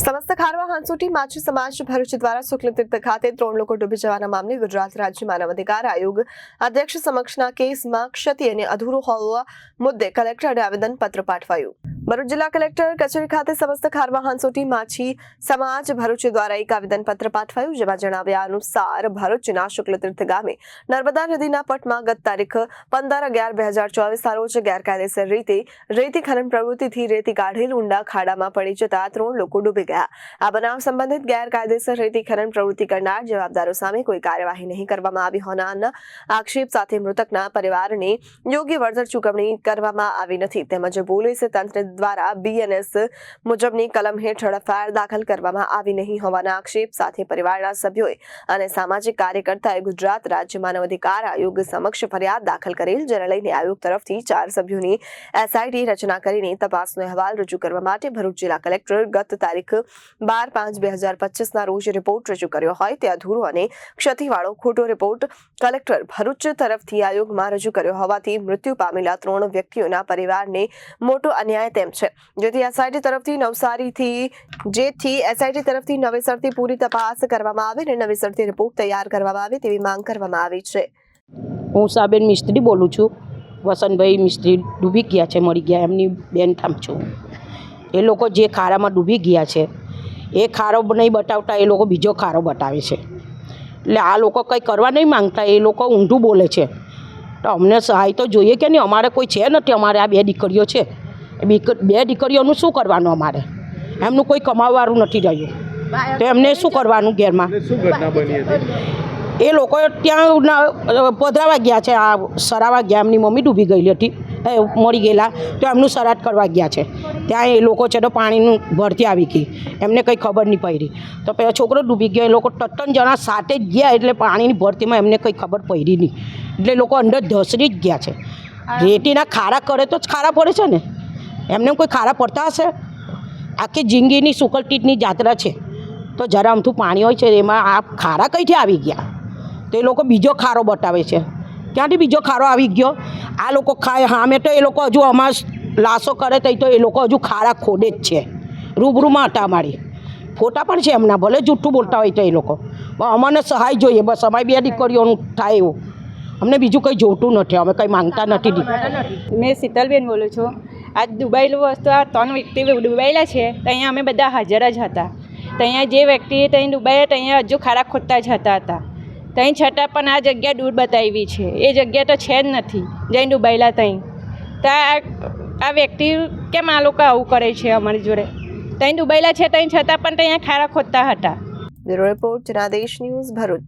સમસ્ત ખારવા હાંસોટી માછી સમાજ ભરૂચ દ્વારા શુક્લતીર્થ ખાતે 3 લોકો ડૂબી જવાના મામલે ગુજરાત રાજ્ય માનવ અધિકાર આયોગ અધ્યક્ષ સમક્ષના કેસમાં ક્ષતિ અને અધૂરો હોવા મુદ્દે કલેક્ટરને આવેદન પત્ર પાઠવાયું। ભરૂચ જિલ્લા કલેક્ટર કચેરી ખાતે સમસ્ત ખારવા હાંસોટી માછી સમાજ ભરૂચ દ્વારા એક આવેદન પત્ર પાઠવાયું, જેમાં જણાવ્યા અનુસાર ભરૂચના શુક્લતીર્થ ગામે નર્મદા નદીના પટમાં ગત તારીખ 15/11/2024 રોજ ગેરકાયદેસર રીતે રેતી ખનન પ્રવૃત્તિથી રેતી કાઢેલ ઊંડા ખાડામાં પડી જતા 3 લોકો ડૂબી ગયા। આ બનાવ સંબંધિત ગેરકાયદેસર રેતી ખનન પ્રવૃત્તિ કરનાર જવાબદારો સામે કોઈ કાર્યવાહી નહીં કરવામાં આવી હોવાના આક્ષેપ સાથે મૃતકના પરિવારને યોગ્ય વળતર ચૂકવણી કરવામાં આવી નથી, તેમજ પોલીસ તંત્ર દ્વારા બીએનએસ મુજબની કલમ હેઠળ એફઆઈઆર દાખલ કરવામાં આવી નહીં હોવાના આક્ષેપ સાથે પરિવારના સભ્યોએ અને સામાજિક કાર્યકર્તાએ ગુજરાત રાજ્ય માનવ અધિકાર આયોગ સમક્ષ ફરિયાદ દાખલ કરેલ, જેને લઈને આયોગ તરફથી 4 સભ્યોની એસઆઈટી રચના કરીને તપાસનો અહેવાલ રજૂ કરવા માટે ભરૂચ જિલ્લા કલેક્ટર ગત તારીખ 12/5/2025 રોજ રિપોર્ટ રજૂ કર્યો હોય તે અધૂરો અને ક્ષતિવાળો ખોટો રિપોર્ટ કલેક્ટર ભરૂચ તરફથી આયોગમાં રજૂ કર્યો હોવાથી મૃત્યુ પામેલા 3 વ્યક્તિઓના પરિવારને મોટો અન્યાય તેમ છે, જેથી એસઆઈટી તરફથી નવેસરથી પૂરી તપાસ કરવામાં આવે અને નવેસરથી રિપોર્ટ તૈયાર કરવામાં આવે તેવી માંગ કરવામાં આવી છે। હું સાબેન મિસ્ત્રી બોલું છું। વસંતભાઈ મિસ્ત્રી ડૂબી ગયા છે, મરી ગયા, એમની બેન ઠામ છું। એ લોકો જે ખારામાં ડૂબી ગયા છે એ ખારો નહીં બતાવતા, એ લોકો બીજો ખારો બતાવે છે। એટલે આ લોકો કંઈ કરવા નહીં માંગતા, એ લોકો ઊંધું બોલે છે। તો અમને સહાય તો જોઈએ કે નહીં? અમારે કોઈ છે નથી, અમારે આ 2 દીકરીઓ છે। 2 દીકરીઓનું શું કરવાનું? અમારે એમનું કોઈ કમાવવાનું નથી રહ્યું, તો એમને શું કરવાનું? ઘેરમાં એ લોકો ત્યાં પધરાવા ગયા છે, આ સરાવા ગયા, એમની મમ્મી ડૂબી ગયેલી હતી, મરી ગયેલા, તો એમનું સરાટ કરવા ગયા છે। ત્યાં એ લોકો છે તો પાણીનું ભરતી આવી ગઈ, એમને કંઈ ખબર નહીં પડી, તો પેલા છોકરો ડૂબી ગયો, એ લોકો 3 જણા સાથે જ ગયા, એટલે પાણીની ભરતીમાં એમને કંઈ ખબર પડી નહીં, એટલે એ લોકો અંદર ધસરી જ ગયા છે। રેતીના ખારા કરે તો જ ખારા પડે છે ને, એમને કોઈ ખારા પડતા હશે? આખી જિંદગીની શુક્લતીર્થની જાત્રા છે, તો જરા અમથું પાણી હોય છે, એમાં આ ખારા કઈથી આવી ગયા? તો એ લોકો બીજો ખારો બતાવે છે। ક્યાંથી બીજો ખારો આવી ગયો? આ લોકો ખાય સામે તો એ લોકો હજુ અમાર લાશો કરે તો એ લોકો હજુ ખારા ખોદે જ છે, રૂબરૂમાં હતા અમારી ફોટા પણ છે એમના, ભલે જૂઠું બોલતા હોય તો એ લોકો। અમને સહાય જોઈએ, બસ અમારી 2 દીકરીઓનું થાય એવું, અમને બીજું કંઈ જોતું નથી, અમે કંઈ માંગતા નથી। મેં શીતલબેન બોલું છું। આ દુબાયેલું વસ્તુ, આ 3 વ્યક્તિ ડૂબાયેલા છે, તો અહીંયા અમે બધા હાજર જ હતા। તો અહીંયા જે વ્યક્તિ ત્યાં ડૂબાયા તો અહીંયા હજુ ખારા ખોદતા જ હતા। ત્યાં છતાં પણ આ જગ્યા દૂર બતાવી છે, એ જગ્યા તો છે જ નથી જ્યાં ડૂબાયેલા ત્યાં। તો આ વ્યક્તિ કેમ આ લોકો આવું કરે છે અમારી જોડે? ત્યાં ડૂબાયેલા છે, ત્યાં છતાં પણ ત્યાં ખારા ખોદતા હતા। Bureau report Janadesh news Bharuch.